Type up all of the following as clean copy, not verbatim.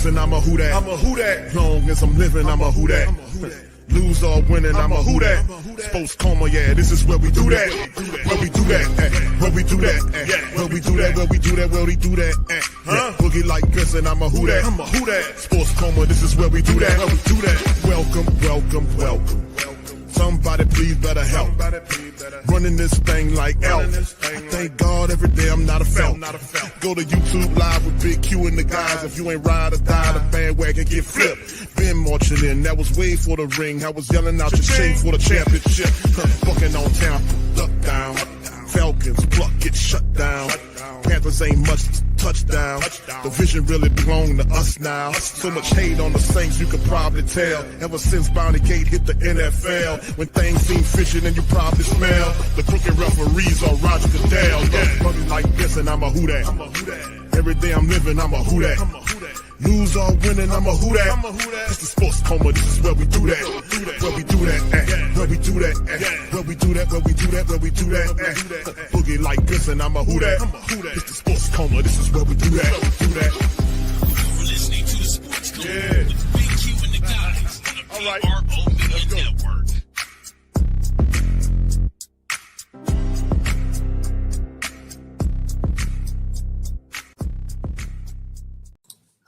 guessing, I'm a who that. I'm a who that. Long as I'm living, I'm a who that. Lose or winning, I'm a who that. Sports coma, yeah, this is where we do that. Where we do that, where we do that, where we do that, where we do that, where we do that. Boogie like this, and I'm a who that. I'm a who that. Sports coma, this is where we do that. Where we do that. Welcome, welcome, welcome. Somebody please better help. Running this thing like elf. I thank God every day I'm not a felt. Go to YouTube live with Big Q and the guys. If you ain't ride or die, the bandwagon get flipped. Been marching in, that was way for the ring. I was yelling out your shame for the championship. Bucking on Tampa, duck down. Falcons, pluck, get shut down. Panthers ain't much touchdown. The vision really belong to us now. So much hate on the Saints, you could probably tell. Ever since Bounty Gate hit the NFL, when things seem fishy, then you probably smell the crooked referees or Roger Goodell. Yeah, probably like this, and I'm a who that. Every day I'm living, I'm a who that. Lose or winning, I'm a who that. It's the sports coma, this is where we do that. Where we do that, where we do that, where we do that, where we do that, where we do that. Boogie like this, and I'm a who that. It's the sports coma, this is where we do that. Do that. You're listening to the Sports Coma with Big Q and the guys on the PRO Media Network.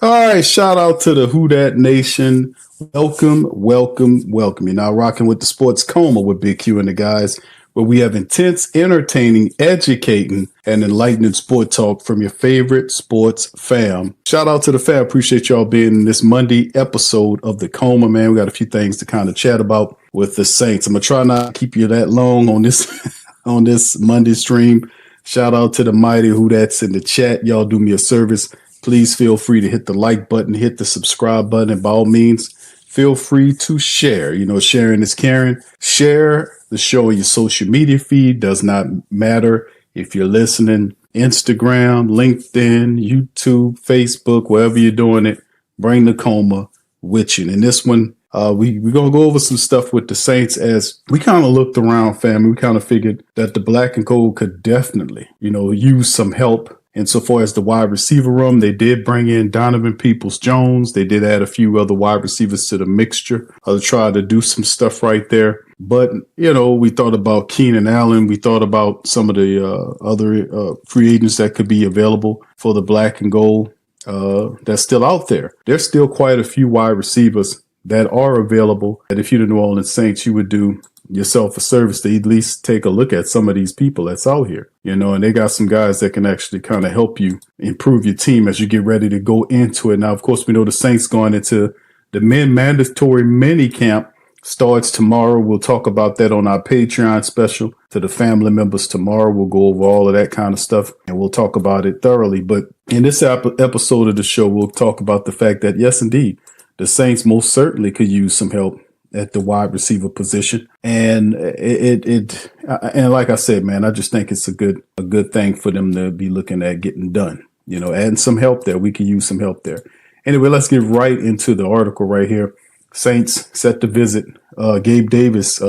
All right, shout out to the Who Dat Nation. Welcome, welcome, welcome. You're now rocking with the Sports Coma with Big Q and the guys, where we have intense, entertaining, educating, and enlightening sport talk from your favorite sports fam. Shout out to the fam. Appreciate y'all being in this Monday episode of the Coma, man. We got a few things to kind of chat about with the Saints. I'm going to try not to keep you that long on this on this Monday stream. Shout out to the mighty Who That's in the chat. Y'all do me a service. Please feel free to hit the like button, hit the subscribe button, and by all means, feel free to share. You know, sharing is caring. Share the show on your social media feed. Does not matter if you're listening, Instagram, LinkedIn, YouTube, Facebook, wherever you're doing it, bring the Coma with you. And this one, we're going to go over some stuff with the Saints as we kind of looked around, family. We kind of figured that the black and gold could definitely, use some help. Insofar as the wide receiver room, they did bring in Donovan Peoples-Jones. They did add a few other wide receivers to the mixture to try to do some stuff right there. But, we thought about Keenan Allen. We thought about some of the other free agents that could be available for the black and gold that's still out there. There's still quite a few wide receivers that are available. And if you're the New Orleans Saints, you would do yourself a service to at least take a look at some of these people that's out here, and they got some guys that can actually kind of help you improve your team as you get ready to go into it. Now, of course, we know the Saints going into the mandatory minicamp starts tomorrow. We'll talk about that on our Patreon special to the family members tomorrow. We'll go over all of that kind of stuff and we'll talk about it thoroughly. But in this episode of the show, we'll talk about the fact that, yes, indeed, the Saints most certainly could use some help at the wide receiver position. And and like I said, man, I just think it's a good thing for them to be looking at getting done, adding some help there. We can use some help there. Anyway, let's get right into the article right here. Saints set to visit Gabe Davis.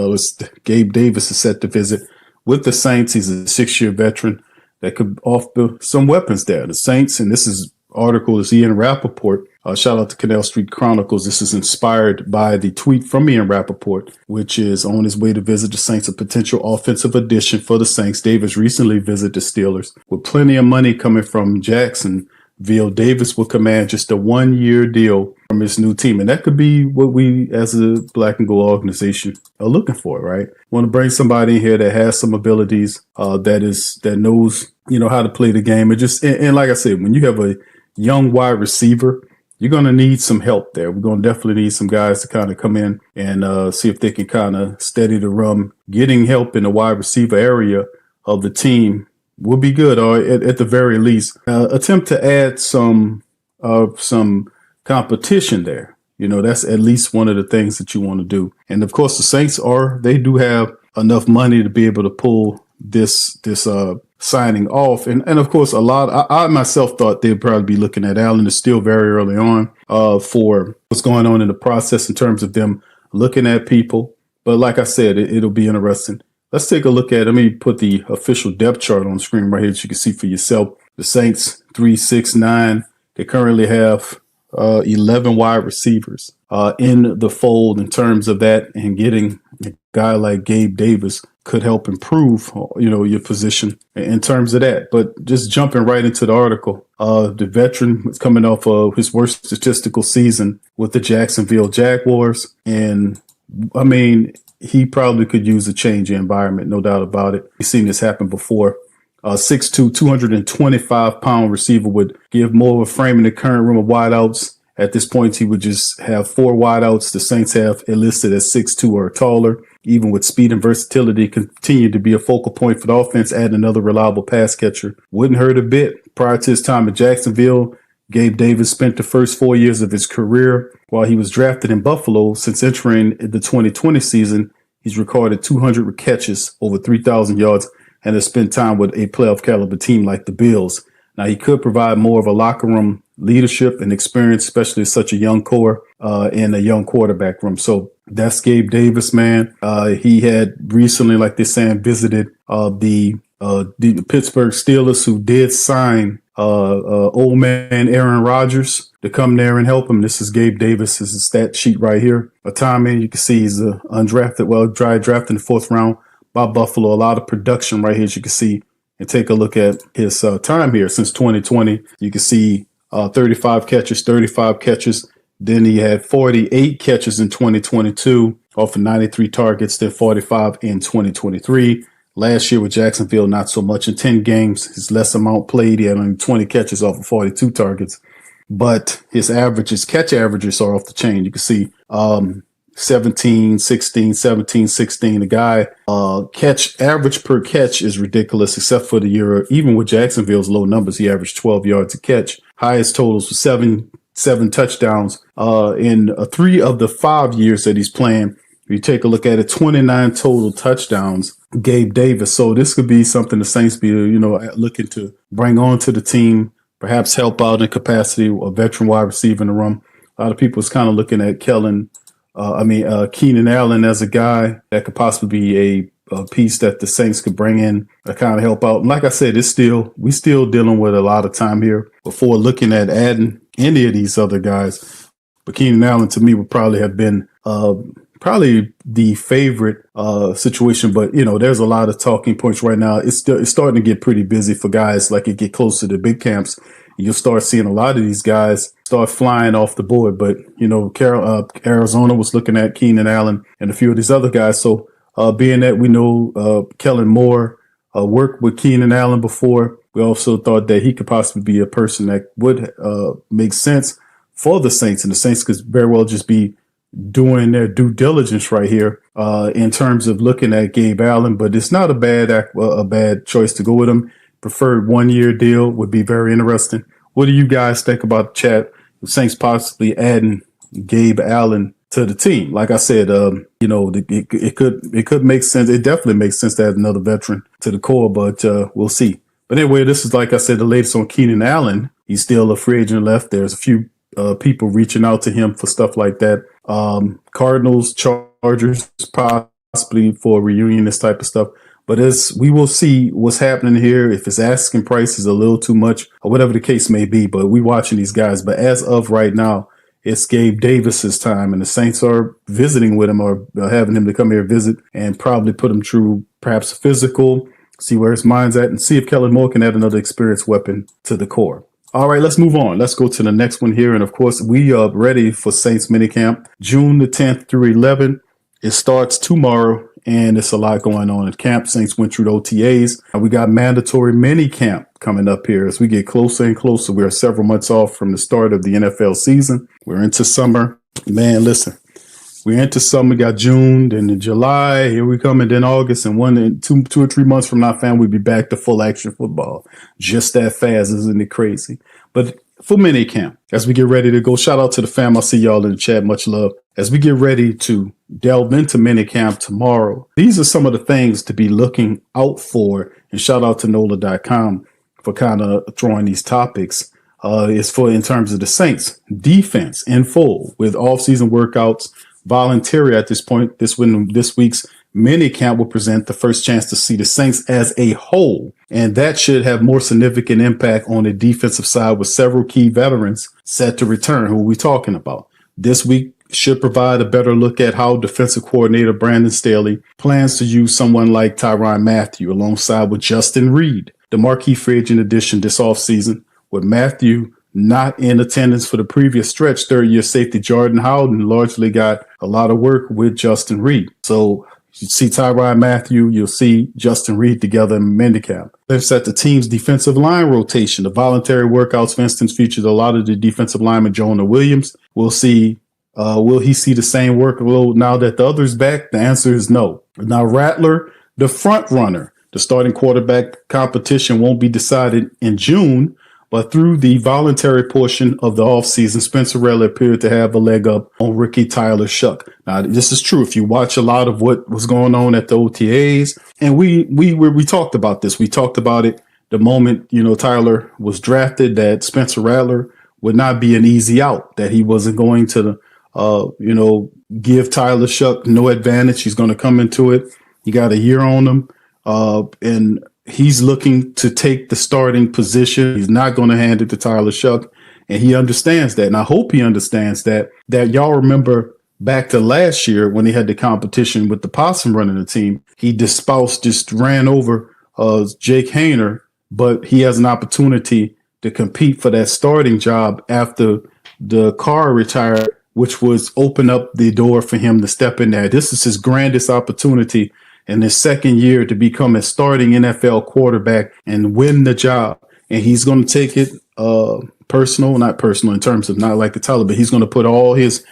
Gabe Davis is set to visit with the Saints. He's a 6-year veteran that could offer some weapons there. The Saints, and this article is Ian Rappaport. Shout out to Canal Street Chronicles. This is inspired by the tweet from Ian Rappaport, which is on his way to visit the Saints, a potential offensive addition for the Saints. Davis recently visited the Steelers. With plenty of money coming from Jacksonville, Davis will command just a 1-year deal from his new team. And that could be what we as a black and gold organization are looking for, right? Want to bring somebody in here that has some abilities, that knows, how to play the game. And like I said, when you have a young wide receiver, you're going to need some help there. We're going to definitely need some guys to kind of come in and see if they can kind of steady the run. Getting help in the wide receiver area of the team will be good, or at the very least, attempt to add some competition there. That's at least one of the things that you want to do. And of course, the Saints they do have enough money to be able to pull this signing off. And of course, I myself thought they'd probably be looking at Allen. It's still very early on for what's going on in the process in terms of them looking at people. But like I said, it'll be interesting. Let's take a look at, let me put the official depth chart on the screen right here so you can see for yourself. The Saints, 3, 6, 9. They currently have 11 wide receivers in the fold in terms of that, and getting a guy like Gabe Davis could help improve, your position in terms of that. But just jumping right into the article, the veteran is coming off of his worst statistical season with the Jacksonville Jaguars. And I mean, he probably could use a change in environment, no doubt about it. We've seen this happen before. 6'2", 225-pound receiver would give more of a frame in the current room of wideouts. At this point, he would just have 4 wideouts. The Saints have it listed as 6'2" or taller. Even with speed and versatility, continue to be a focal point for the offense. Add another reliable pass catcher wouldn't hurt a bit. Prior to his time at Jacksonville, Gabe Davis spent the first 4 years of his career while he was drafted in Buffalo. Since entering the 2020 season, he's recorded 200 catches, over 3,000 yards, and has spent time with a playoff caliber team like the Bills. Now, he could provide more of a locker room leadership and experience, especially such a young core and a young quarterback room. So that's Gabe Davis, man. He had recently, like they're saying, visited the Pittsburgh Steelers, who did sign old man Aaron Rodgers to come there and help him. This is Gabe Davis's stat sheet right here. A time in, you can see he's undrafted, drafted in the 4th round by Buffalo. A lot of production right here, as you can see. And take a look at his time here since 2020. You can see 35 catches. Then he had 48 catches in 2022 off of 93 targets, then 45 in 2023. Last year with Jacksonville, not so much. In 10 games, his less amount played. He had only 20 catches off of 42 targets. But his catch averages are off the chain. You can see 17, 16, 17, 16. The guy catch average per catch is ridiculous, except for the year. Even with Jacksonville's low numbers, he averaged 12 yards a catch. Highest totals was seven touchdowns in 3 of the 5 years that he's playing. If you take a look at it, 29 total touchdowns, Gabe Davis. So this could be something the Saints be, looking to bring on to the team, perhaps help out in capacity, a veteran wide receiver in the room. A lot of people is kind of looking at Keenan Allen as a guy that could possibly be a piece that the Saints could bring in to kind of help out. And like I said, we still dealing with a lot of time here before looking at adding any of these other guys. But Keenan Allen, to me, would probably have been probably the favorite situation. But, there's a lot of talking points right now. It's starting to get pretty busy for guys. Like it get closer to big camps, you'll start seeing a lot of these guys start flying off the board. But, Arizona was looking at Keenan Allen and a few of these other guys. So being that we know Kellen Moore worked with Keenan Allen before, we also thought that he could possibly be a person that would make sense for the Saints. And the Saints could very well just be doing their due diligence right here in terms of looking at Gabe Allen. But it's not a bad choice to go with him. Preferred 1-year deal would be very interesting. What do you guys think about the chat? The Saints possibly adding Gabe Allen to the team. Like I said, it could make sense. It definitely makes sense to add another veteran to the core, but we'll see. But anyway, this is, like I said, the latest on Keenan Allen. He's still a free agent left. There's a few people reaching out to him for stuff like that. Cardinals, Chargers, possibly for a reunion, this type of stuff. But we will see what's happening here, if his asking price is a little too much or whatever the case may be. But we watching these guys. But as of right now, it's Gabe Davis's time, and the Saints are visiting with him or having him to come here visit and probably put him through perhaps a physical, see where his mind's at, and see if Kellen Moore can add another experienced weapon to the core. All right, let's move on. Let's go to the next one here. And of course, we are ready for Saints Minicamp, June the 10th through 11th. It starts tomorrow, and it's a lot going on at camp. Saints went through the OTAs. We got mandatory minicamp coming up here as we get closer and closer. We are several months off from the start of the NFL season. We're into summer. Man, listen, we're into summer. We got June, then in July, here we come, and then August, and 2 or 3 months from now, fam, we'll be back to full action football. Just that fast, isn't it crazy? But for minicamp, as we get ready to go, shout out to the fam. I'll see y'all in the chat. Much love. As we get ready to delve into minicamp tomorrow, these are some of the things to be looking out for. And shout out to NOLA.com for kind of throwing these topics. It's for in terms of the Saints defense in full with off-season workouts, voluntary at this point. This week's Minicamp will present the first chance to see the Saints as a whole, and that should have more significant impact on the defensive side with several key veterans set to return. Who are we talking about? This week should provide a better look at how defensive coordinator Brandon Staley plans to use someone like Tyrann Mathieu alongside with Justin Reed, the marquee free agent addition this offseason. With Mathieu not in attendance for the previous stretch, third-year safety Jordan Howden largely got a lot of work with Justin Reed. So you see Tyrann Mathieu, you'll see Justin Reed together in minicamp. They've set the team's defensive line rotation. The voluntary workouts, for instance, featured a lot of the defensive lineman Jonah Williams. We'll see, will he see the same workload now that the other's back? The answer is no. Now, Rattler, the front runner, the starting quarterback competition won't be decided in June, but through the voluntary portion of the offseason, Spencer Rattler appeared to have a leg up on rookie Tyler Shuck. Now, this is true. If you watch a lot of what was going on at the OTAs, and we talked about this. We talked about it the moment, Tyler was drafted, that Spencer Rattler would not be an easy out, that he wasn't going to, give Tyler Shuck no advantage. He's going to come into it. He got a year on him, and he's looking to take the starting position. He's not going to hand it to Tyler Shuck, and he understands that. And I hope he understands that y'all remember back to last year when he had the competition with the Possum running the team. He just ran over Jake Hayner, but he has an opportunity to compete for that starting job after the Carr retired, which was open up the door for him to step in there. This is his grandest opportunity in his second year to become a starting NFL quarterback and win the job. And he's going to take it not personal in terms of not like the Tyler, but he's going to put all his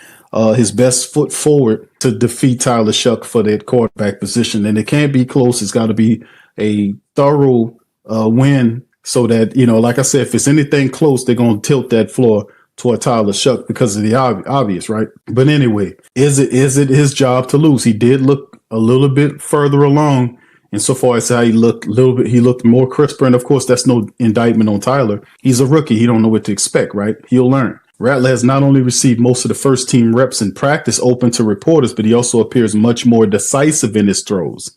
best foot forward to defeat Tyler Shuck for that quarterback position. And it can't be close. It's got to be a thorough win so that, like I said, if it's anything close, they're going to tilt that floor toward Tyler Shuck because of the obvious, right? But anyway, is it his job to lose? He did look a little bit further along insofar as how he looked he looked more crisper. And of course, that's no indictment on Tyler. He's a rookie. He don't know what to expect, right? He'll learn. Rattler has not only received most of the first team reps in practice open to reporters, but he also appears much more decisive in his throws.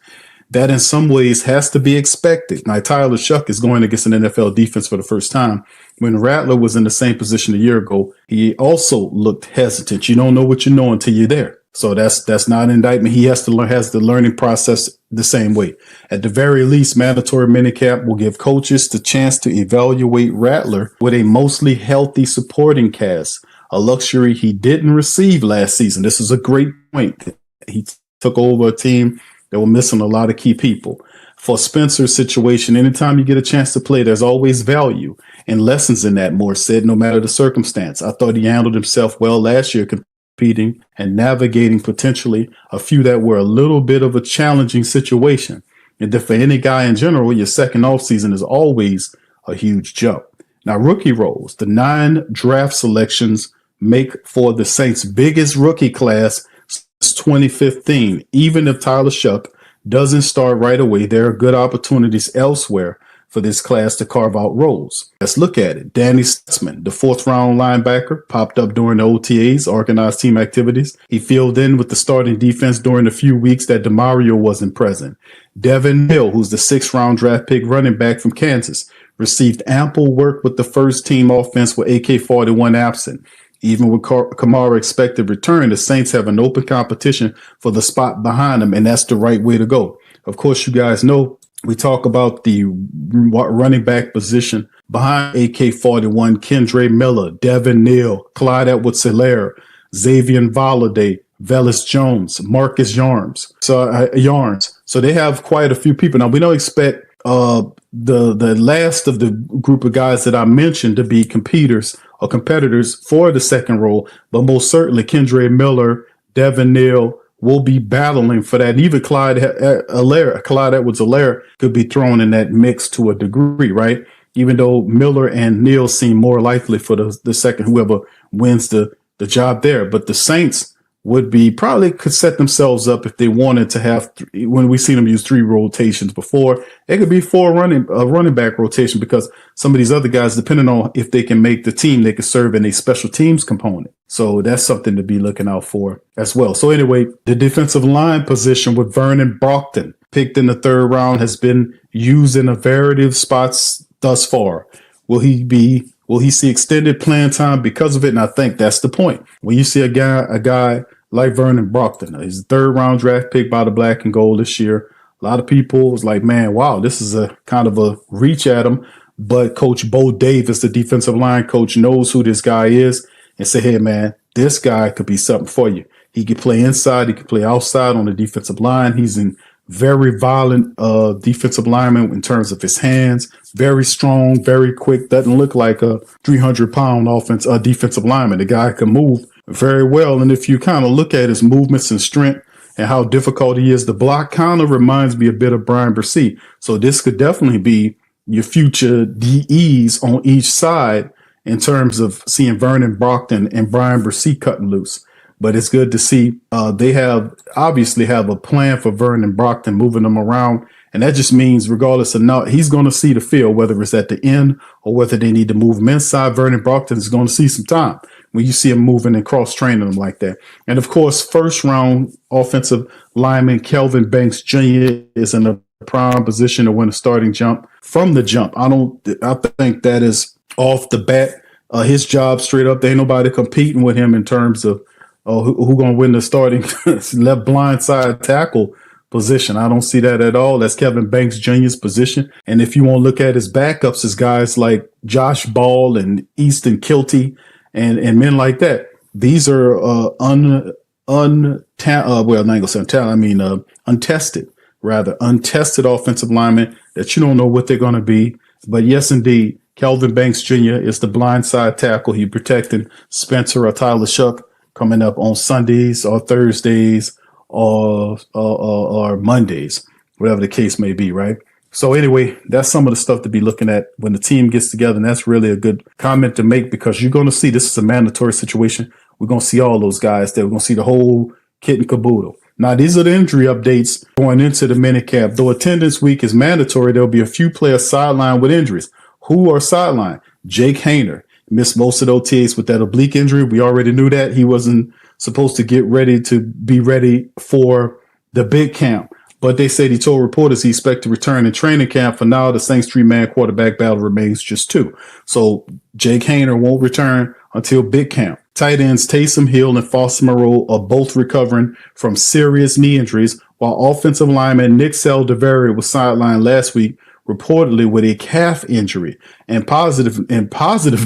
That in some ways has to be expected. Now, Tyler Shuck is going against an NFL defense for the first time. When Rattler was in the same position a year ago, he also looked hesitant. You don't know what you know until you're there. So that's not an indictment. He has the learning process the same way. At the very least, mandatory minicamp will give coaches the chance to evaluate Rattler with a mostly healthy supporting cast, a luxury he didn't receive last season. This is a great point. He took over a team that were missing a lot of key people. For Spencer's situation, anytime you get a chance to play, there's always value and lessons in that, Moore said, no matter the circumstance. I thought he handled himself well last year, competing and navigating potentially a few that were a little bit of a challenging situation. And then for any guy in general, your second offseason is always a huge jump. Now, rookie roles, the 9 draft selections make for the Saints' biggest rookie class since 2015. Even if Tyler Shuck doesn't start right away, there are good opportunities elsewhere for this class to carve out roles. Let's look at it. Danny Stutzman, the 4th-round linebacker, popped up during the OTAs, organized team activities. He filled in with the starting defense during the few weeks that DeMario wasn't present. Devin Hill, who's the 6th-round draft pick running back from Kansas, received ample work with the first-team offense with AK-41 absent. Even with Kamara expected return, the Saints have an open competition for the spot behind him, and that's the right way to go. Of course, you guys know we talk about the running back position behind AK-41, Kendre Miller, Devin Neal, Clyde Edwards-Helaire, Xavier Valladay, Velus Jones, Marcus Yarns. So they have quite a few people. Now, we don't expect the last of the group of guys that I mentioned to be competitors for the second role, but most certainly Kendre Miller, Devin Neal will be battling for that. And even Clyde Edwards-Helaire could be thrown in that mix to a degree, right? Even though Miller and Neal seem more likely for the second, whoever wins the job there. But the Saints probably could set themselves up if they wanted to have, when we seen them use 3 rotations before, it could be 4 running back rotation, because some of these other guys, depending on if they can make the team, they could serve in a special teams component. So that's something to be looking out for as well. So anyway, the defensive line position with Vernon Brockton, picked in the 3rd round, has been used in a variety of spots thus far. Will he see extended playing time because of it? And I think that's the point. When you see a guy like Vernon Brockton, he's a 3rd round draft pick by the Black and Gold this year. A lot of people was like, man, wow, this is a kind of a reach at him. But Coach Bo Davis, the defensive line coach, knows who this guy is and say, hey, man, this guy could be something for you. He could play inside. He could play outside on the defensive line. He's in very violent defensive lineman in terms of his hands. Very strong, very quick. Doesn't look like a 300-pound defensive lineman. The guy can move very well. And if you kind of look at his movements and strength and how difficult he is to block, kind of reminds me a bit of Brian Bresee. So this could definitely be your future DEs on each side in terms of seeing Vernon Brockton and Brian Bresee cutting loose. But it's good to see they obviously have a plan for Vernon Brockton, moving them around. And that just means regardless of now, he's going to see the field, whether it's at the end or whether they need to move him inside. Vernon Brockton is going to see some time when you see him moving and cross-training them like that. And, of course, 1st round offensive lineman Kelvin Banks Jr. is in a prime position to win a starting jump from the jump. I think that is off the bat his job straight up. There ain't nobody competing with him in terms of who going to win the starting left blind side tackle position. I don't see that at all. That's Kevin Banks Jr.'s position. And if you want to look at his backups, it's guys like Josh Ball and Easton Kilty and men like that. These are untested offensive linemen that you don't know what they're going to be. But yes, indeed, Kelvin Banks Jr. is the blindside tackle. He's protecting Spencer or Tyler Shuck coming up on Sundays or Thursdays or Mondays, whatever the case may be, right? So anyway, that's some of the stuff to be looking at when the team gets together. And that's really a good comment to make because you're going to see this is a mandatory situation. We're going to see all those guys there. We're going to see the whole kit and caboodle. Now, these are the injury updates going into the minicamp. Though attendance week is mandatory, there'll be a few players sidelined with injuries. Who are sidelined? Jake Haener missed most of the OTAs with that oblique injury. We already knew that. He wasn't supposed to be ready for the big camp. But they said he told reporters he expects to return in training camp. For now, the Saints 3-man quarterback battle remains just 2. So Jake Haener won't return until big camp. Tight ends Taysom Hill and Foster Moreau are both recovering from serious knee injuries, while offensive lineman Nick Saldiveri was sidelined last week, reportedly with a calf injury. And positive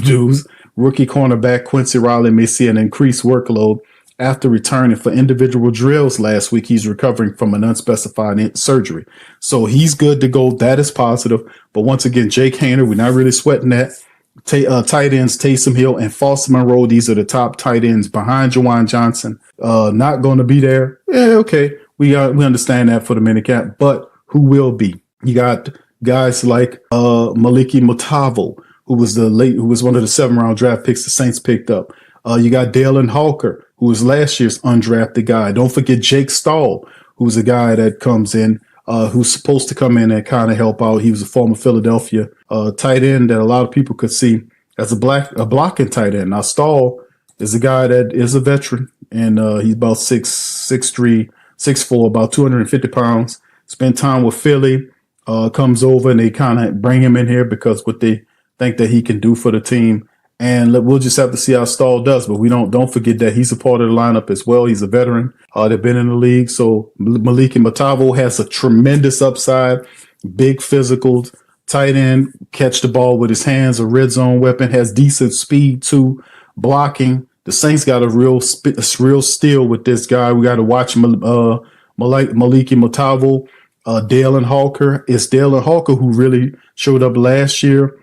news, rookie cornerback Quincy Riley may see an increased workload after returning for individual drills last week. He's recovering from an unspecified surgery. So he's good to go. That is positive. But once again, Jake Haener, we're not really sweating that. Tight ends Taysom Hill and Foster Moreau. These are the top tight ends behind Juwan Johnson. Not going to be there. Yeah, okay. We understand that for the minicamp. But who will be? You got guys like Maliki Mutavo, who was one of the 7th-round draft picks the Saints picked up. You got Dalen Hawker, who was last year's undrafted guy. Don't forget Jake Stahl, who's a guy that comes in, who's supposed to come in and kind of help out. He was a former Philadelphia tight end that a lot of people could see as a blocking tight end. Now, Stahl is a guy that is a veteran, and he's about 6'3", 6'4", about 250 pounds. Spent time with Philly, comes over, and they kind of bring him in here because what they think that he can do for the team. And we'll just have to see how Stahl does. But we don't forget that he's a part of the lineup as well. He's a veteran. They've been in the league. So Maliki Mutavo has a tremendous upside, big physical, tight end, catch the ball with his hands, a red zone weapon, has decent speed too, blocking. The Saints got a real steal with this guy. We got to watch Maliki Mutavo. Dalen Hawker. It's Dalen Hawker who really showed up last year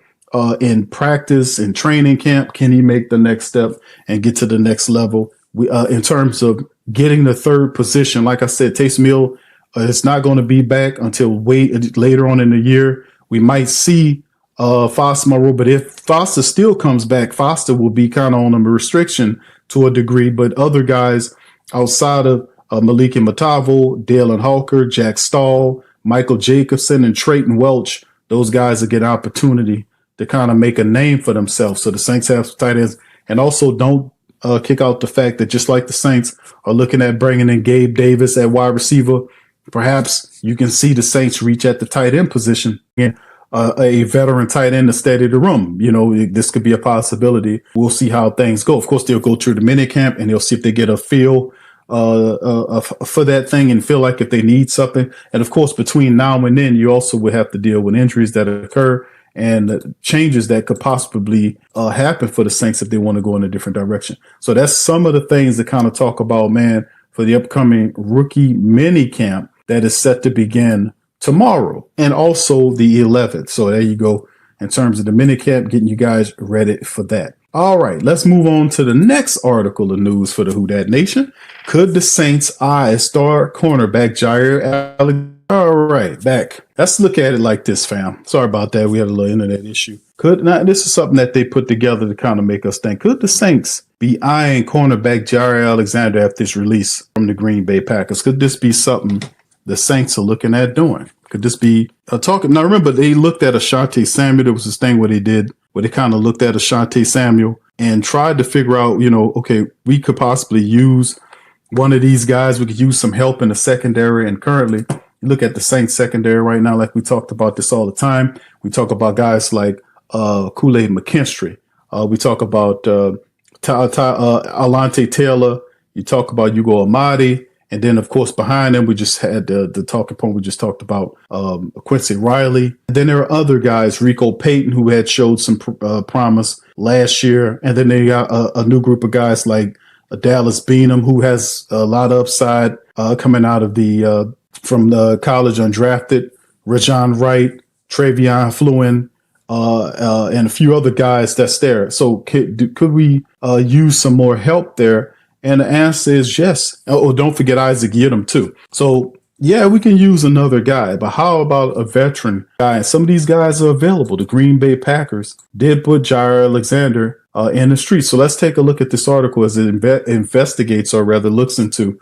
in practice and training camp. Can he make the next step and get to the next level? In terms of getting the 3rd position, like I said, Taysom Hill is not going to be back until later on in the year. We might see Foster Moreau, but if Foster still comes back, Foster will be kind of on a restriction to a degree. But other guys outside of Maliki Mutavo, Dalen Hawker, Jack Stahl, Michael Jacobson, and Trayton Welch, those guys will get an opportunity to kind of make a name for themselves. So the Saints have some tight ends. And also don't kick out the fact that just like the Saints are looking at bringing in Gabe Davis at wide receiver, perhaps you can see the Saints reach at the tight end position. And a veteran tight end to steady the room. This could be a possibility. We'll see how things go. Of course, they'll go through the minicamp and they'll see if they get a feel for that thing and feel like if they need something. And of course, between now and then, you also will have to deal with injuries that occur and changes that could possibly happen for the Saints if they want to go in a different direction. So that's some of the things to kind of talk about, man, for the upcoming rookie mini camp that is set to begin tomorrow and also the 11th. So there you go. In terms of the mini camp, getting you guys ready for that. All right, let's move on to the next article of news for the Who Dat Nation. Could the Saints eye star cornerback Jaire Alexander? All right, back. Let's look at it like this, fam. Sorry about that. We had a little internet issue. This is something that they put together to kind of make us think. Could the Saints be eyeing cornerback Jaire Alexander after his release from the Green Bay Packers? Could this be something the Saints are looking at doing? Could this be talking? Now, remember, they looked at Ashanti Samuel. There was this thing where they kind of looked at Ashanti Samuel and tried to figure out, okay, we could possibly use one of these guys. We could use some help in the secondary. And currently, you look at the Saints secondary right now, like we talked about this all the time. We talk about guys like Kool-Aid McKinstry. We talk about Alante Taylor. You talk about Ugo Amadi. And then, of course, behind them, we just had the talking point we just talked about, Quincy Riley. And then there are other guys, Rico Payton, who had showed some promise last year. And then they got a new group of guys like Dallas Beanham, who has a lot of upside coming out of from the college undrafted, Rajon Wright, Travion Fluen, and a few other guys that's there. So could we use some more help there? And the answer is yes. Oh, don't forget Isaac Yiadom too. So yeah, we can use another guy, but how about a veteran guy? And some of these guys are available. The Green Bay Packers did put Jaire Alexander in the street. So let's take a look at this article as it investigates, or rather looks into,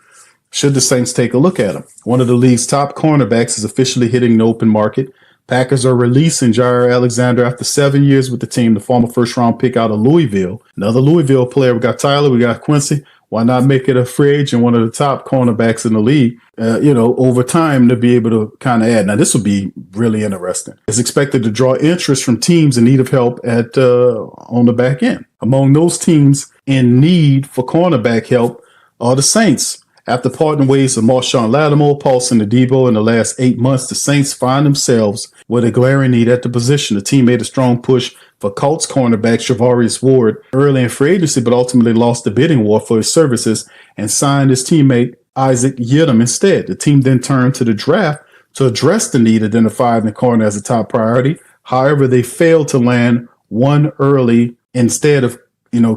should the Saints take a look at him? One of the league's top cornerbacks is officially hitting the open market. Packers are releasing Jaire Alexander after 7 years with the team, the former first-round pick out of Louisville. Another Louisville player. We got Tyler, we got Quincy. Why not make it a free agent, one of the top cornerbacks in the league, over time to be able to kind of add. Now, this will be really interesting. It's expected to draw interest from teams in need of help on the back end. Among those teams in need for cornerback help are the Saints. After parting ways with Marshawn Lattimore, Paulson Adebo in the last 8 months, the Saints find themselves with a glaring need at the position. The team made a strong push for Colts cornerback Charvarius Ward early in free agency, but ultimately lost the bidding war for his services and signed his teammate Isaac Yiadom instead. The team then turned to the draft to address the need identified in the corner as a top priority. However, they failed to land one early, instead of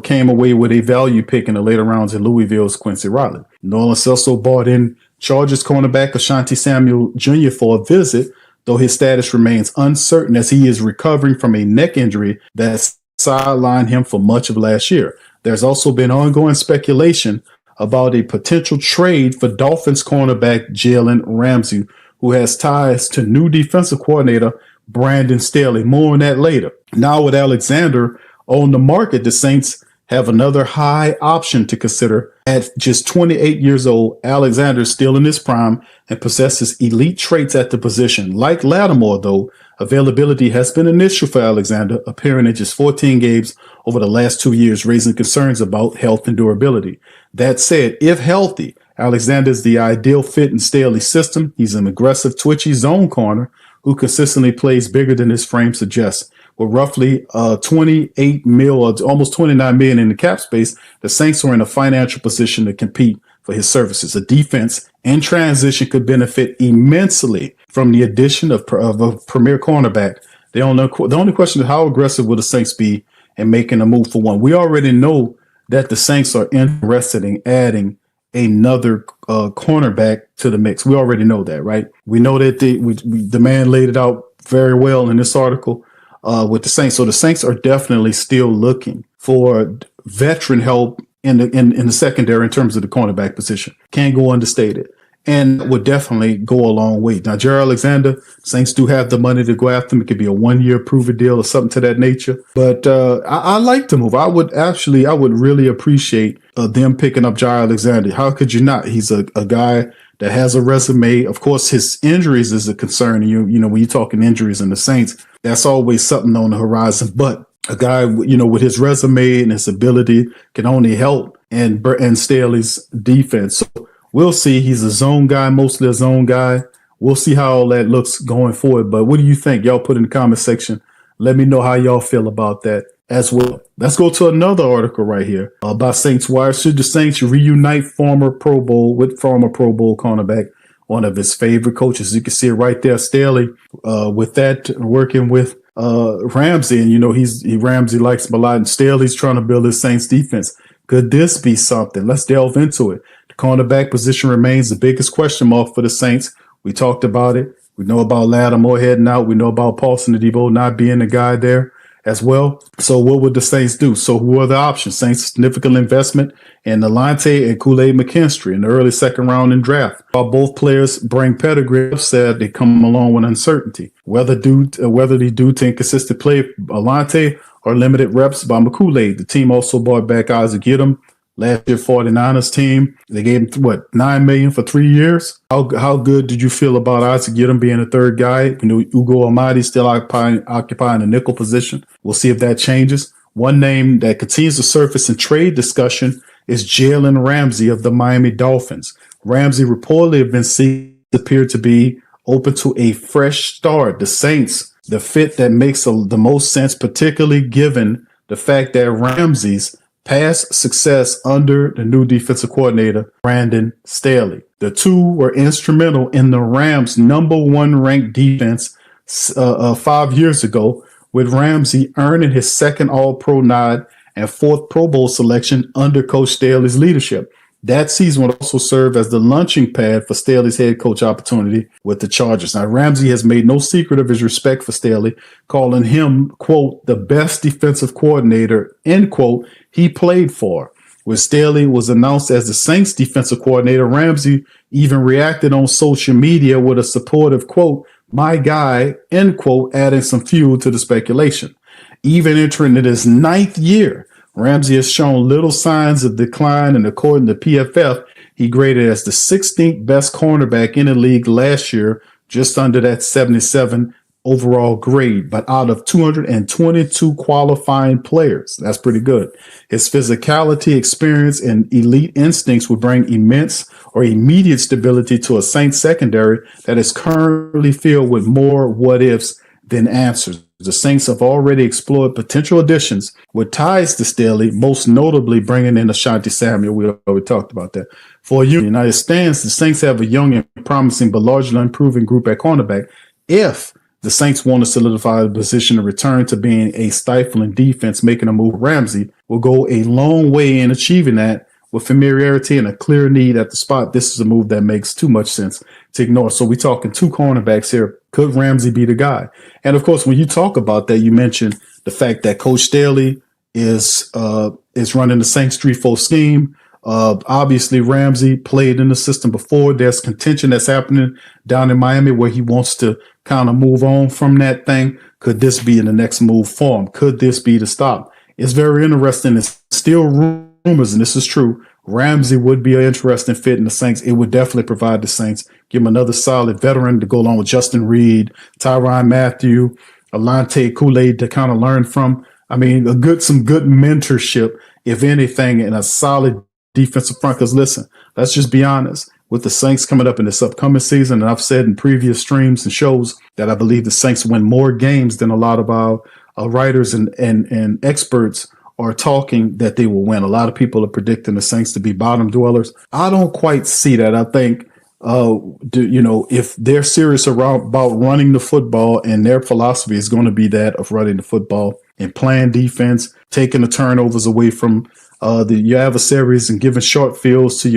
came away with a value pick in the later rounds in Louisville's Quincy Riley. New Orleans also brought in Chargers cornerback Ashanti Samuel Jr. for a visit, though his status remains uncertain as he is recovering from a neck injury that sidelined him for much of last year. There's also been ongoing speculation about a potential trade for Dolphins cornerback Jalen Ramsey, who has ties to new defensive coordinator Brandon Staley. More on that later. Now with Alexander on the market, the Saints have another high option to consider. At just 28 years old, Alexander is still in his prime and possesses elite traits at the position. Like Lattimore, though, availability has been an issue for Alexander, appearing in just 14 games over the last 2 years, raising concerns about health and durability. That said, if healthy, Alexander is the ideal fit in Staley's system. He's an aggressive, twitchy zone corner who consistently plays bigger than his frame suggests. With roughly 28 mil, or almost 29 million in the cap space, the Saints are in a financial position to compete for his services. A defense in transition could benefit immensely from the addition of a premier cornerback. The only question is, how aggressive will the Saints be in making a move for one? We already know that the Saints are interested in adding another cornerback to the mix. We already know that, right? We know that the man laid it out very well in this article. With the Saints. So the Saints are definitely still looking for veteran help in the secondary in terms of the cornerback position. Can't go understated. and would definitely go a long way. Now, Jaire Alexander, Saints do have the money to go after him. It could be a 1-year prove-it deal or something to that nature. But I like the move. I would really appreciate them picking up Jaire Alexander. How could you not? He's a guy that has a resume. Of course, his injuries is a concern. You know, when you're talking injuries in the Saints, that's always something on the horizon. But a guy, you know, with his resume and his ability can only help and Staley's defense. So we'll see. He's a zone guy, mostly a zone guy. We'll see how all that looks going forward. But what do you think? Y'all put in the comment section. Let me know how y'all feel about that as well. Let's go to another article right here about Saints Wire. Should the Saints reunite former Pro Bowl cornerback, one of his favorite coaches? You can see it right there. Staley with that, working with Ramsey. And, you know, Ramsey likes him a lot. And Staley's trying to build his Saints defense. Could this be something? Let's delve into it. The cornerback position remains the biggest question mark for the Saints. We talked about it. We know about Lattimore heading out. We know about Paulson Adebo not being the guy there as well. So what would the Saints do? So who are the options? Saints significant investment in Alante and Kool-Aid McKinstry in the early second round in draft. While both players bring pedigree, said they come along with uncertainty. Whether due to inconsistent play, Alante or limited reps by Kool-Aid. The team also brought back Isaac Yiadom. Last year, 49ers team, they gave him, $9 million for 3 years? How good did you feel about Isaac Yiadom being a third guy? You know, Ugo Amadi still occupying the nickel position. We'll see if that changes. One name that continues to surface in trade discussion is Jalen Ramsey of the Miami Dolphins. Ramsey reportedly have been seen appear to be open to a fresh start. The Saints, the fit that makes the most sense, particularly given the fact that Ramsey's past success under the new defensive coordinator, Brandon Staley. The two were instrumental in the Rams' #1 ranked defense 5 years ago, with Ramsey earning his second All-Pro nod and fourth Pro Bowl selection under Coach Staley's leadership. That season would also serve as the launching pad for Staley's head coach opportunity with the Chargers. Now, Ramsey has made no secret of his respect for Staley, calling him, quote, the best defensive coordinator, end quote, he played for. When Staley was announced as the Saints defensive coordinator, Ramsey even reacted on social media with a supportive quote, my guy, end quote, adding some fuel to the speculation. Even entering in his 9th year, Ramsey has shown little signs of decline, and according to PFF, he graded as the 16th best cornerback in the league last year, just under that 77 overall grade, but out of 222 qualifying players. That's pretty good. His physicality, experience, and elite instincts would bring immense or immediate stability to a Saints secondary that is currently filled with more what-ifs than answers. The Saints have already explored potential additions with ties to Staley, most notably bringing in Ashanti Samuel. We already talked about that. For United stands, the Saints have a young and promising but largely improving group at cornerback. If the Saints want to solidify the position and return to being a stifling defense, making a move, Ramsey will go a long way in achieving that with familiarity and a clear need at the spot. This is a move that makes too much sense to ignore. So we're talking two cornerbacks here. Could Ramsey be the guy? And of course, when you talk about that, you mentioned the fact that Coach Staley is running the Saints 3-4 scheme. Obviously, Ramsey played in the system before. There's contention that's happening down in Miami where he wants to kind of move on from that thing. Could this be in the next move for him? Could this be the stop? It's very interesting. It's still rumors, and this is true. Ramsey would be an interesting fit in the Saints. It would definitely provide the Saints, give him another solid veteran to go along with Justin Reed, Tyrann Mathieu, Alante Kool-Aid to kind of learn from. I mean, some good mentorship, if anything, in a solid defensive front. Because listen, let's just be honest. With the Saints coming up in this upcoming season, and I've said in previous streams and shows that I believe the Saints win more games than a lot of our writers and experts are talking that they will win. A lot of people are predicting the Saints to be bottom dwellers. I don't quite see that. I think, if they're serious about running the football and their philosophy is going to be that of running the football and playing defense, taking the turnovers away from your adversaries and giving short fields to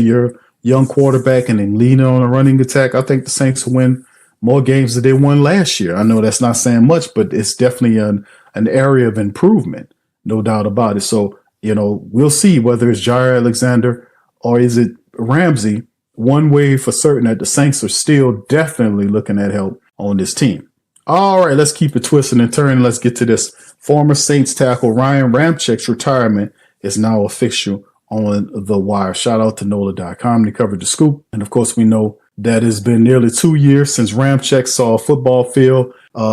your young quarterback and then leaning on a running attack, I think the Saints will win more games than they won last year. I know that's not saying much, but it's definitely an area of improvement. No doubt about it. So, we'll see whether it's Jaire Alexander or is it Ramsey. one way for certain that the Saints are still definitely looking at help on this team. All right, let's keep it twisting and turning. Let's get to this. Former Saints tackle Ryan Ramczyk's retirement is now official on The Wire. Shout out to NOLA.com. They covered the scoop. And of course, we know that it's been nearly 2 years since Ramczyk saw a football field.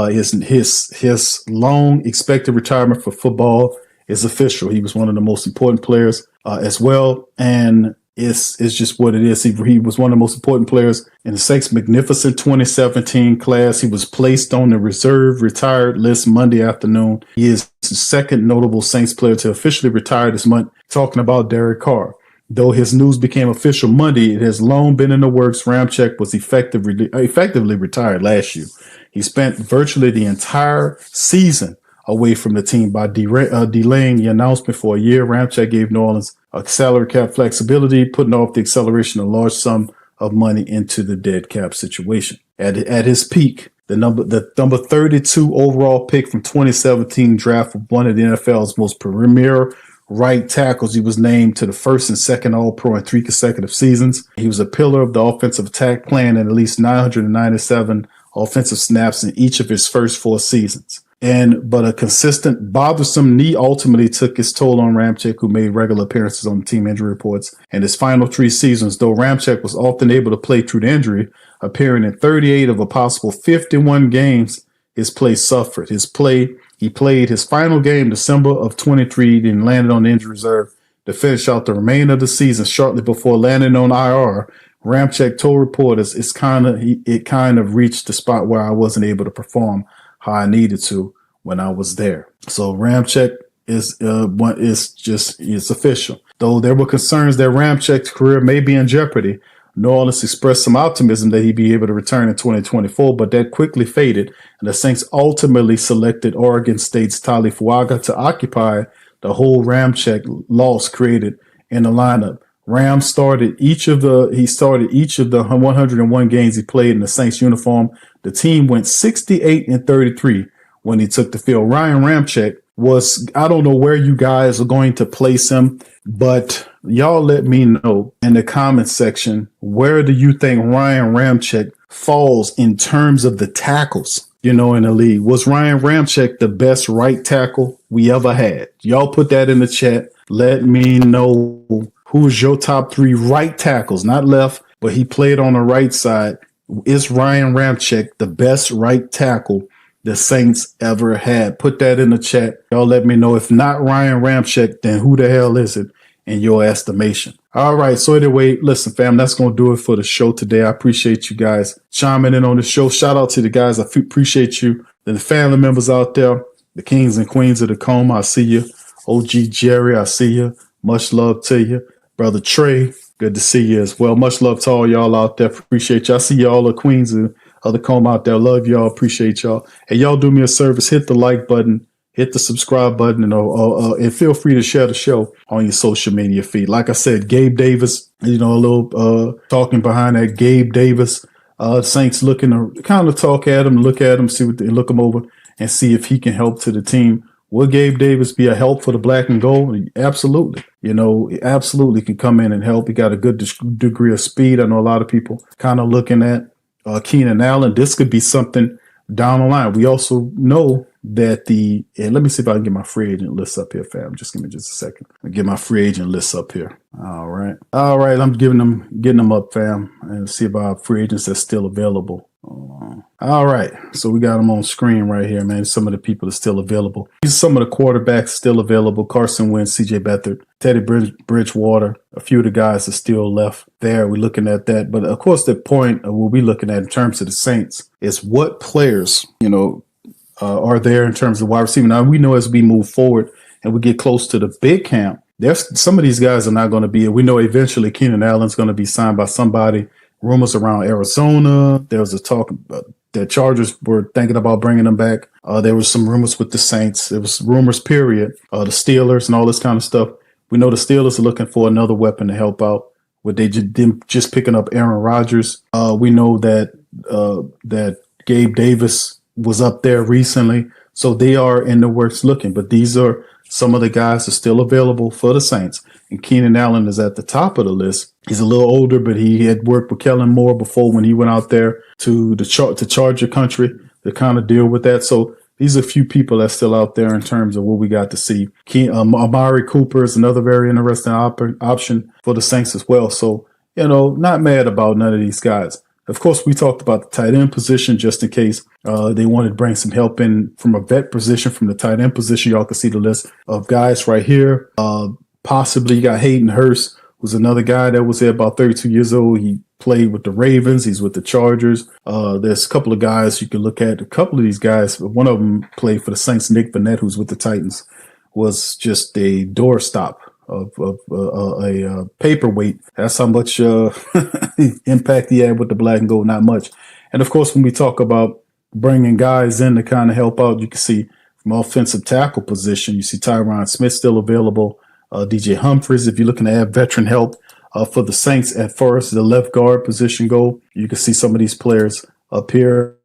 His long expected retirement for football is official. He was one of the most important players as well. And it's just what it is. He was one of the most important players in the Saints' magnificent 2017 class. He was placed on the reserve retired list Monday afternoon. He is the second notable Saints player to officially retire this month, talking about Derek Carr. Though his news became official Monday, it has long been in the works. Ramczyk was effectively retired last year. He spent virtually the entire season away from the team by delaying the announcement for a year. Ramczyk gave New Orleans a salary cap flexibility, putting off the acceleration of a large sum of money into the dead cap situation. At his peak, the number 32 overall pick from 2017 draft, one of the NFL's most premier right tackles. He was named to the first and second All-Pro in 3 consecutive seasons. He was a pillar of the offensive attack plan in at least 997 offensive snaps in each of his first 4 seasons. But a consistent, bothersome knee ultimately took its toll on Ramczyk, who made regular appearances on the team injury reports. In his final 3 seasons, though Ramczyk was often able to play through the injury, appearing in 38 of a possible 51 games, his play suffered. He played his final game December of 23, then landed on the injury reserve to finish out the remainder of the season shortly before landing on IR. Ramczyk told reporters it kind of reached the spot where I wasn't able to perform how I needed to when I was there. So Ramczyk is official. Though there were concerns that Ramczyk's career may be in jeopardy, New Orleans expressed some optimism that he'd be able to return in 2024, but that quickly faded, and the Saints ultimately selected Oregon State's Tali Fuaga to occupy the hole Ramczyk loss created in the lineup. Ram started each of the 101 games he played in the Saints uniform. The team went 68-33 when he took the field. Ryan Ramczyk was, I don't know where you guys are going to place him, but y'all let me know in the comments section, where do you think Ryan Ramczyk falls in terms of the tackles, in the league? Was Ryan Ramczyk the best right tackle we ever had? Y'all put that in the chat. Let me know who's your top 3 right tackles, not left, but he played on the right side. Is Ryan Ramczyk the best right tackle the Saints ever had? Put that in the chat. Y'all let me know. If not Ryan Ramczyk, then who the hell is it in your estimation? All right. So anyway, listen, fam, that's going to do it for the show today. I appreciate you guys chiming in on the show. Shout out to the guys. I appreciate you. The family members out there, the kings and queens of the comb. I see you. OG Jaire, I see you. Much love to you. Brother Trey, good to see you as well. Much love to all y'all out there. Appreciate y'all. I see y'all, the queens of the comb out there. Love y'all. Appreciate y'all. And y'all do me a service. Hit the like button. Hit the subscribe button. And feel free to share the show on your social media feed. Like I said, Gabe Davis, a little talking behind that. Gabe Davis, Saints looking to kind of look at him, look him over and see if he can help to the team. Will Gabe Davis be a help for the black and gold? Absolutely. Absolutely can come in and help. He got a good degree of speed. I know a lot of people kind of looking at Keenan Allen. This could be something down the line. We also know that and let me see if I can get my free agent list up here, fam. Just give me just a second. I'll get my free agent list up here. All right. I'm getting them up, fam, and see about free agents that's still available. All right. So we got them on screen right here, man. Some of the people are still available. These are some of the quarterbacks still available. Carson Wentz, CJ Beathard, Teddy Bridgewater. A few of the guys are still left there. We're looking at that. But of course, the point of what we're looking at in terms of the Saints is what players, are there in terms of wide receiver. Now, we know as we move forward and we get close to the big camp, there's some of these guys are not going to be. We know eventually Keenan Allen's going to be signed by somebody. Rumors around Arizona. There was a talk that Chargers were thinking about bringing them back. There was some rumors with the Saints. There was rumors, period. The Steelers and all this kind of stuff. We know the Steelers are looking for another weapon to help out. With they just picking up Aaron Rodgers. We know that Gabe Davis was up there recently. So they are in the works looking. But these are some of the guys are still available for the Saints. And Keenan Allen is at the top of the list. He's a little older, but he had worked with Kellen Moore before when he went out there to Charger country to kind of deal with that. So these are a few people that's still out there in terms of what we got to see. Amari Cooper is another very interesting option for the Saints as well. So, not mad about none of these guys. Of course, we talked about the tight end position just in case they wanted to bring some help in from a vet position, from the tight end position. Y'all can see the list of guys right here. Possibly you got Hayden Hurst, who's another guy that was there about 32 years old. He played with the Ravens. He's with the Chargers. There's a couple of guys you can look at. A couple of these guys, one of them played for the Saints. Nick Vannett, who's with the Titans, was just a doorstop of a paperweight. That's how much impact he had with the black and gold, not much. And of course, when we talk about bringing guys in to kind of help out, you can see from offensive tackle position, you see Tyron Smith still available. DJ Humphries, if you're looking to add veteran help for the Saints at first, the left guard position go. You can see some of these players up here.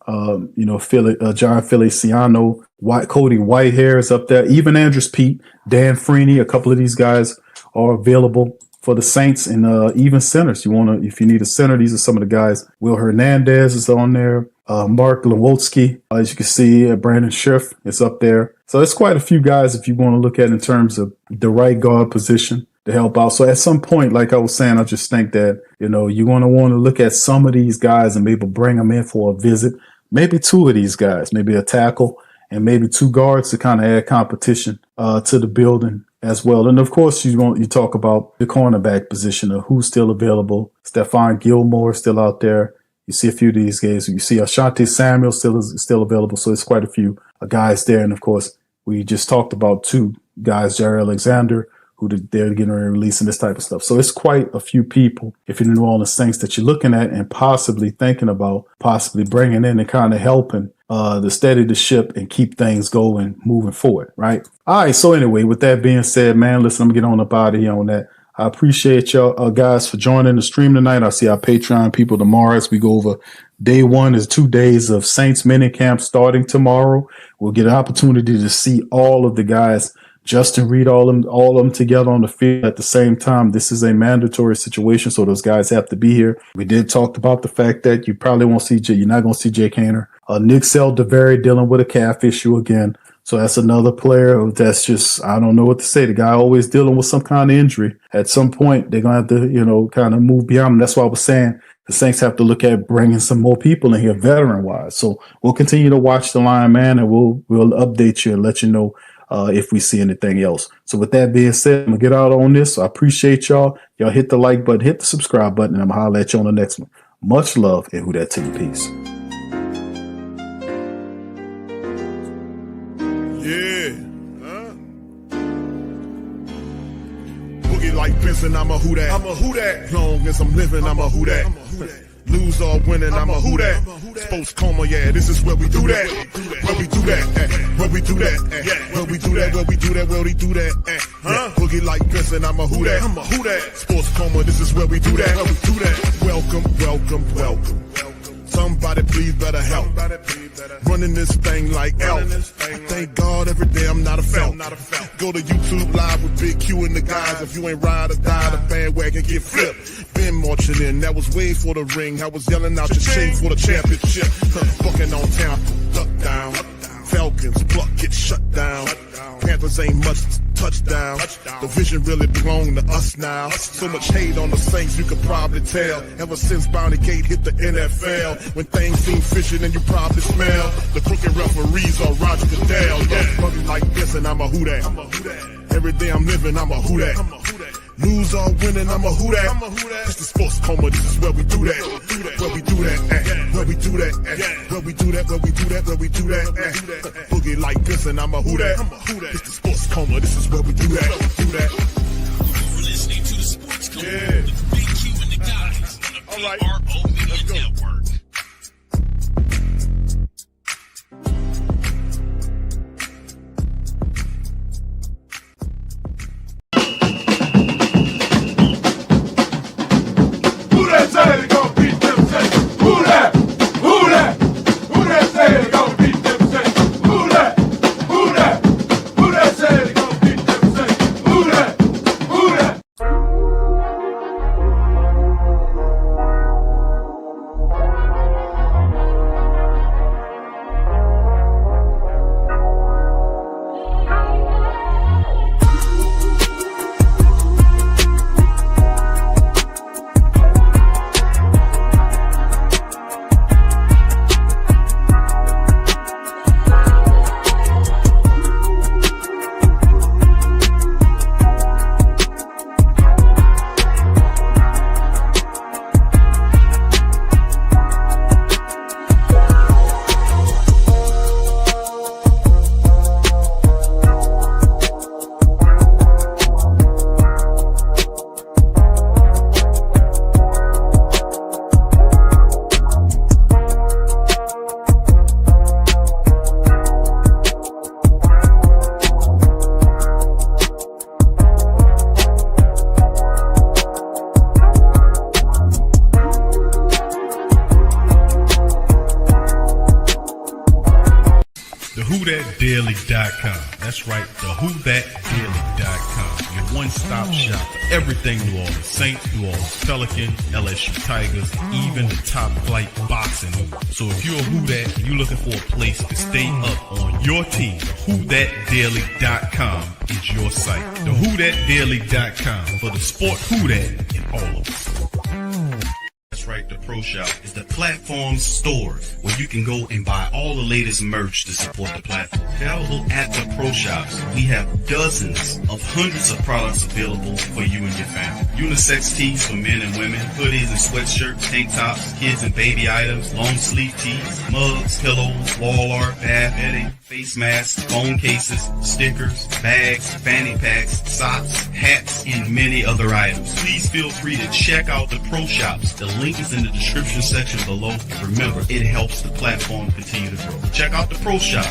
John Feliciano, Cody Whitehair is up there. Even Andrews Pete, Dan Freeney, a couple of these guys are available for the Saints, and even centers. If you need a center, these are some of the guys. Will Hernandez is on there. Mark Lewotsky, as you can see, Brandon Schiff is up there. So it's quite a few guys if you want to look at in terms of the right guard position to help out. So at some point, like I was saying, I just think that, you're going to want to look at some of these guys and maybe bring them in for a visit. Maybe two of these guys, maybe a tackle and maybe two guards to kind of add competition to the building as well. And of course, you talk about the cornerback position of who's still available. Stephon Gilmore is still out there. You see a few of these guys. You see Ashanti Samuel still available. So it's quite a few guys there. And of course, we just talked about two guys, Jaire Alexander, who they're getting ready to release and this type of stuff. So it's quite a few people, if you're in New Orleans Saints, that you're looking at and possibly thinking about possibly bringing in and kind of helping to steady the ship and keep things going moving forward, right? All right. So anyway, with that being said, man, listen, I'm going to get on up out of here on that. I appreciate y'all guys for joining the stream tonight. I'll see our Patreon people tomorrow as we go over day one. Is 2 days of Saints Minicamp starting tomorrow. We'll get an opportunity to see all of the guys, Justin Reed, all of them together on the field at the same time. This is a mandatory situation, so those guys have to be here. We did talk about the fact that you probably won't see you're not going to see Jake Haener. Nick Saldiveri dealing with a calf issue again. So that's another player that's just, I don't know what to say. The guy always dealing with some kind of injury. At some point, they're going to have to, kind of move beyond him. That's why I was saying the Saints have to look at bringing some more people in here, veteran-wise. So we'll continue to watch the line, man, and we'll update you and let you know if we see anything else. So with that being said, I'm going to get out on this. So I appreciate y'all. Y'all hit the like button, hit the subscribe button, and I'm going to holler at you on the next one. Much love, and Who Dat to you. Peace. Like Benson, I'm a Who Dat. I'm a Who Dat. Long as I'm living, I'm a Who Dat. Lose or winning, I'm a Who Dat. Sports coma, yeah, this is where we do that. Where we do that, where we do that, where we do that, where we do that, where we do that. Boogie like Benson, I'm a Who Dat. I'm a Who Dat. Sports coma, this is where we do that. Where we do that. Welcome, welcome, welcome. Somebody please better help. Running this thing like elf. I thank God every day I'm not a felt. Go to YouTube Live with Big Q and the guys. If you ain't ride or die, the bandwagon get flipped. Been marching in, that was way for the ring. I was yelling out your chain for the championship. Fucking on town, duck down. Falcons, pluck, get shut down. Panthers ain't much touchdown. The vision really belong to us now. So much hate on the Saints, you could probably tell. Ever since Bounty Gate hit the NFL, when things seem fishy, then you probably smell the crooked referees or Roger Goodell. Yeah, money like this, and I'm a Who Dat. Every day I'm living, I'm a Who Dat. Lose or winning, I'm a Who Dat. It's the sports coma, this is where we do that. Where we do that, where we do that, where we do that, where we do that, where we do that. Boogie like this, and I'm a Who Dat. It's the sports coma, this is where we do that. You're listening to the Sports Coma with Big Q and the guys on the WR Media Network. Who that said WhoThatDaily.com. That's right, the WhoThatDaily.com. Your one-stop shop for everything New Orleans Saints, New Orleans Pelicans, LSU Tigers, even the top flight boxing. So if you're a Who Dat and you're looking for a place to stay up on your team, WhoThatDaily.com is your site. The WhoThatDaily.com for the sport Who Dat in all of us. That's right, the Pro Shop is the platform store where you can go and buy all the latest merch to support the platform. Available at the Pro Shops, we have dozens of hundreds of products available for you and your family. Unisex tees for men and women, hoodies and sweatshirts, tank tops, kids and baby items, long sleeve tees, mugs, pillows, wall art, bath bedding, face masks, phone cases, stickers, bags, fanny packs, socks, hats, and many other items. Please feel free to check out the Pro Shops. The link is in the description section below. Remember, it helps the platform continue to grow. Check out the Pro Shop.